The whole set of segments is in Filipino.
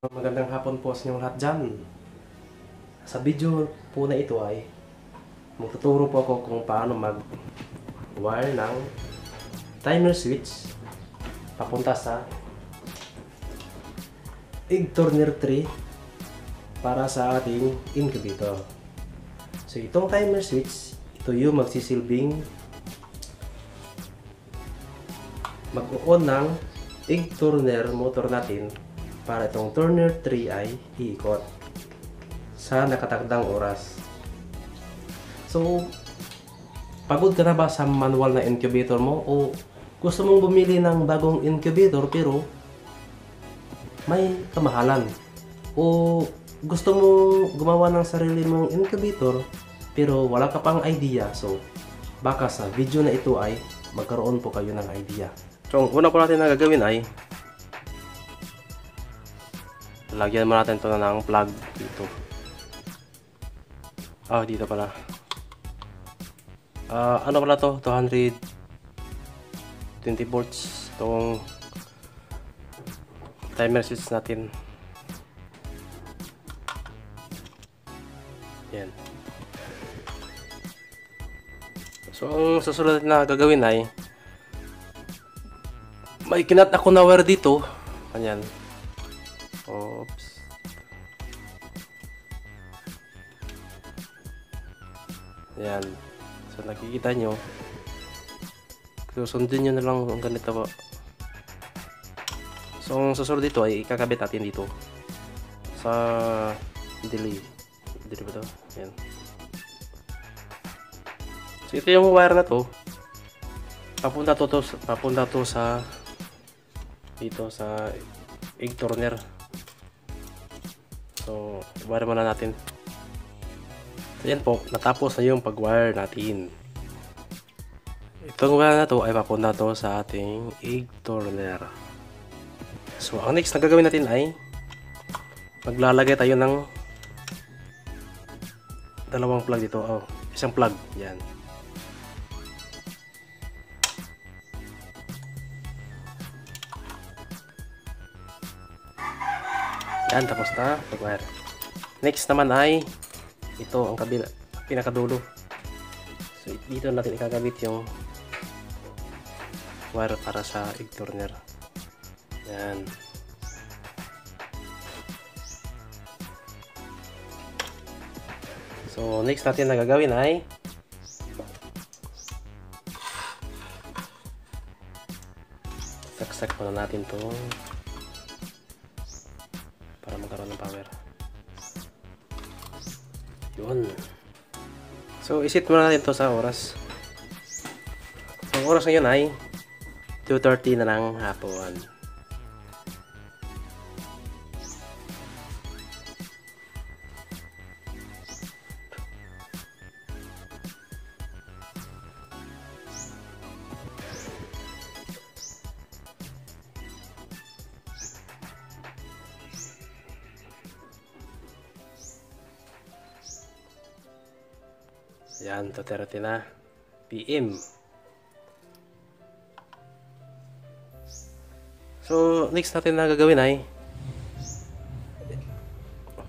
Magandang hapon po sa inyong lahat dyan. Sa video po na ito ay magtuturo po ako kung paano mag-wire ng timer switch papunta sa egg turner tray para sa ating incubator. So itong timer switch, ito yung magsisilbing mag-on ng egg turner motor natin para itong turner 3 ay iikot sa nakatakdang oras. So, pagod ka na ba sa manual na incubator mo o gusto mong bumili ng bagong incubator pero may kamahalan? O gusto mong gumawa ng sarili mong incubator pero wala ka pang idea? So, baka sa video na ito ay magkaroon po kayo ng idea. So, ang una po natin na gagawin ay lagyan mo natin ito ng plug dito. Dito pala. Ano pala to? 220 volts itong timer switch natin. Yan. So, ang susunod na gagawin ay may kinat ako na wire dito. Ayan. Oops. Ayan. So nakikita nyo. Susundin nyo na lang ang ganito po. So ang susunod dito ay ikakabit natin dito sa delay. Delay ba ito? Ayan. So ito yung wire na to. Papunta to sa dito sa egg turner. So, wire muna natin. So, yan po. Natapos na yung pag-wire natin. Itong wire na to ay papunta to sa ating egg turner. So, ang next na gagawin natin ay maglalagay tayo ng dalawang plug dito. Isang plug. Yan. Yan, tapos na pag-wire. Next naman ay ito ang kabila, pinakadulo. So dito natin ikakabit yung wire para sa egg turner. Yan. So next natin na gagawin ay saksak muna natin to para magkaroon ng power. Yun. So, isit muna natin to sa oras. So, ang oras ngayon ay 2:30 na ng hapon. Yan, 2:30 na PM. So, next natin na gagawin ay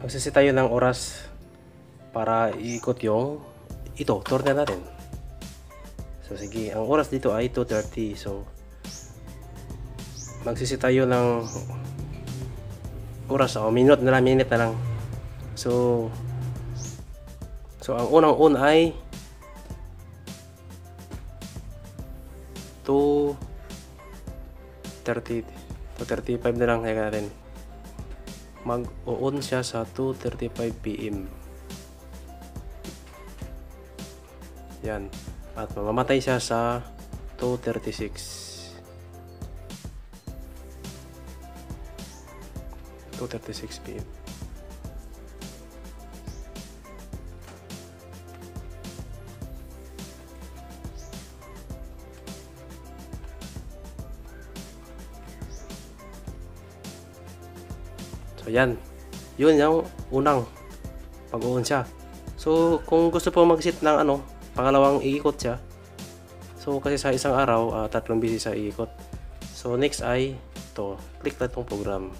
magsisi tayo ng oras para iikot yung turner natin. So, sige, ang oras dito ay 2:30. So, magsisi tayo ng oras o minute na lang. So, ang unang on ay 2:35 na lang natin. Mag-on siya sa 2:35 PM. Yan. At mamamatay siya sa 2:36. 2:36 PM. So yan, yun yung unang pag-on siya. So kung gusto po mag-set ng pangalawang iikot siya. So kasi sa isang araw, 3 beses sa iikot. So next ay click na itong program.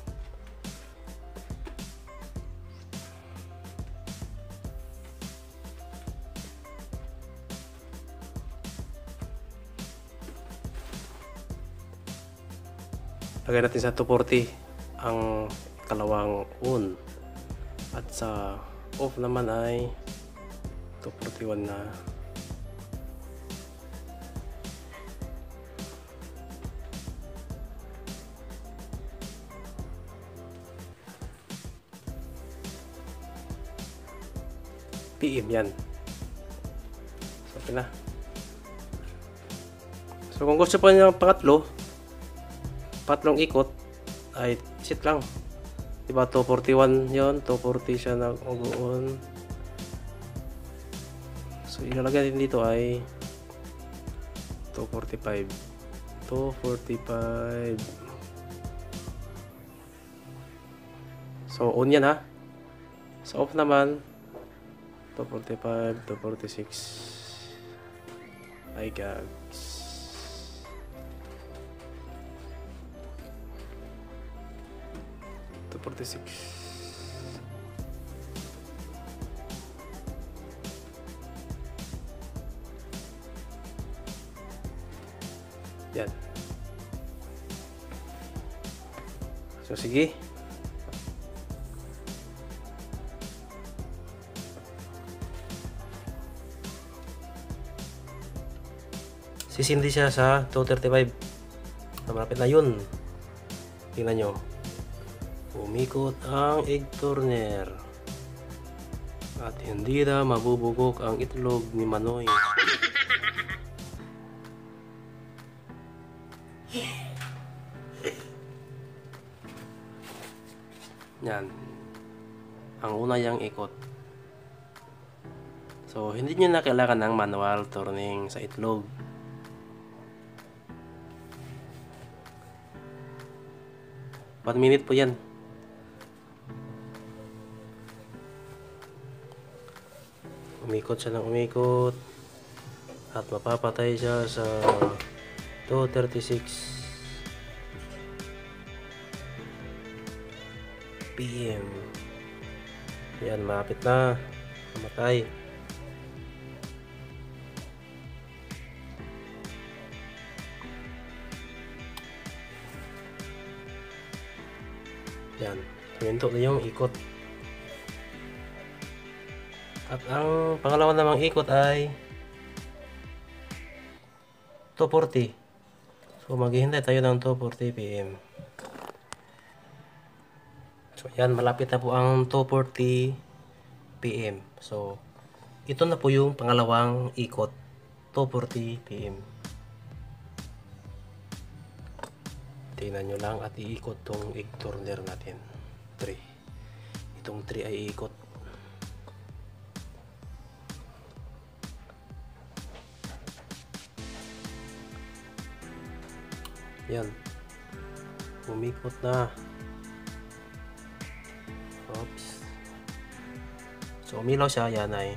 Lagay natin sa 240 ang kalawang on. At sa off naman ay 241 na. PM yan. So, okay na. So kung gusto pa niya pangatlong ikot ay sit lang. Diba 241 yon, 240 siya nag-on. So ilalagay din dito ay 245. So on yan ha. So off naman 245, 246. Ay gags. To 46. Yan. So sige. Sisindi siya sa 235. Malapit na yun. Tingnan nyo. Umikot ang egg turner. At hindi na mabubugok ang itlog ni Manoy. Yan. Ang una yang ikot. So, hindi nyo na kailangan ng manual turning sa itlog. One minute po yan. Umikot siya ng umikot. At mapapatay siya sa 2:36 PM. Yan, malapit na mamatay. Yan, huminto na yung ikot. At ang pangalawa namang ikot ay 240. So maghihintay tayo ng 2:40 PM. So yan, malapit na po ang 2:40 PM. So ito na po yung pangalawang ikot, 2:40 PM. Tingnan nyo lang at iikot tong egg turner natin. 3. Itong 3 ay iikot. Yan. Umikot na. Oops. So umilaw siya. Yan ay.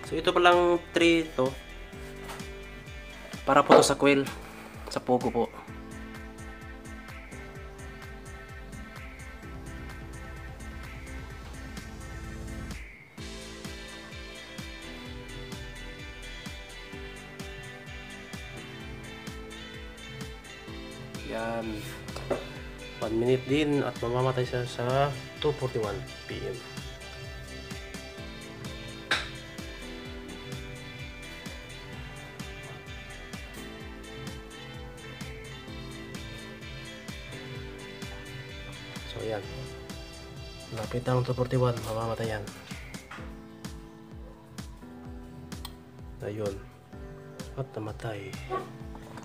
So ito palang 3 to. Para po to sa quail, sa pogo po. Yan. 1 minute din at mamamatay siya sa 2:41 PM. So yan, lapit ang 2:41, mamamatay yan. Ayun, at namatay.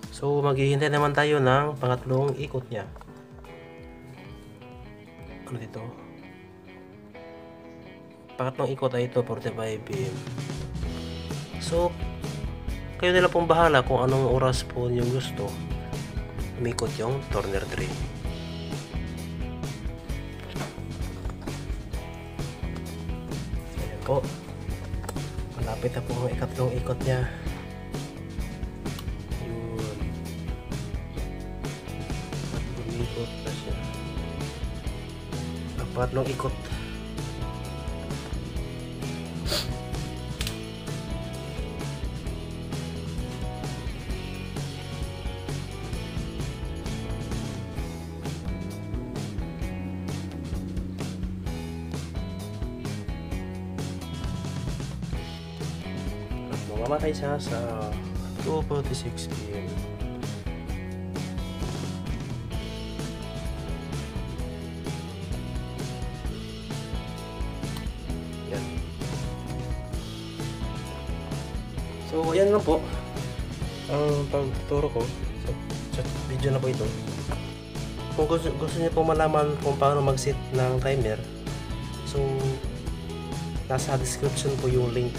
So maghihintay naman tayo ng pangatlong ikot niya. Ano dito? Pangatlong ikot ay 2:45 PM. So kayo nila pong bahala kung anong oras po yung gusto umikot yung turner 3. Po, malapit na po ang ikatlong ikot niya. Yun, at umikot na siya. Ang pangatlong ikot. Mamatay siya sa 2:46 PM. Yan. So, yan lang po ang pagtuturo ko sa video na po ito. Kung gusto niyo po malaman kung paano mag-set ng timer, so nasa description po yung link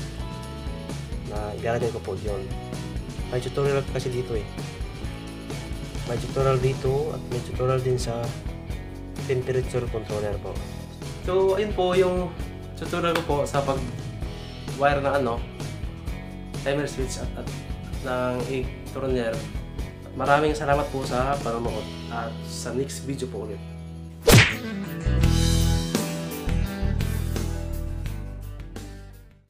na ilalagay ko po yun. May tutorial kasi dito eh. May tutorial dito at may tutorial din sa temperature controller po. So ayun po yung tutorial ko po sa pag-wire na timer switch at ng egg turner. Maraming salamat po sa panonood at sa next video po ulit.